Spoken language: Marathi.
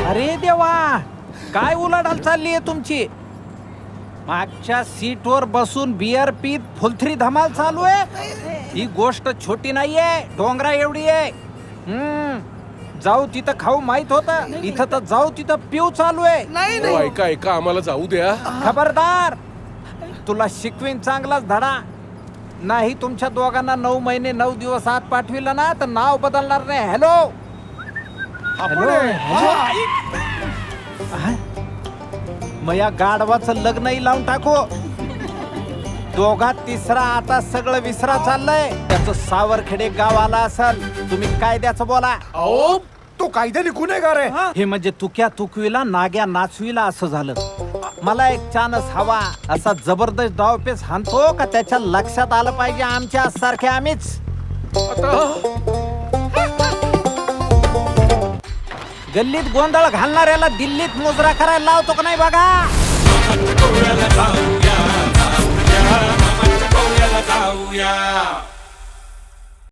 अरे देवा, काय उलाढाल चालली आहे तुमची? मागच्या सीटवर बसून बियर पीत फुलथरी धमाल चालू आहे. ही गोष्ट छोटी नाहीये, डोंगरा एवढी आहे. जाऊ तिथं खाऊ माहित होतं, इथं तर जाऊ तिथं पिऊ चालू आहे. हो, ऐका ऐका, आम्हाला जाऊ द्या. खबरदार, तुला शिकवीन चांगलाच धडा. नाही तुमच्या दोघांना 9 महिने 9 दिवस आत पाठविलं ना तर नाव बदलणार नाही. हॅलो मग या गाढवाचं लग्नही लावून टाकू. दोघात तिसरा आता सगळं विसरा चाललंय. त्याचं सावरखेडे गाव आला असेल, तुम्ही कायद्याचं बोला. अहो, तो कायद्याने गुन्हेगार आहे. हे म्हणजे तुक्या तुकवीला नाग्या नाचवीला असं झालं. मला एक चान्स हवा, असा जबरदस्त डावपेच हाणतो का त्याच्या लक्षात आलं पाहिजे आमच्या सारखे आम्हीच. गल्लीत गोंधळ घालणाऱ्याला दिल्लीत मुजरा करायला लावतो का नाही बघा. जाऊया, जाऊया, मामाच्या गोव्याला जाऊया.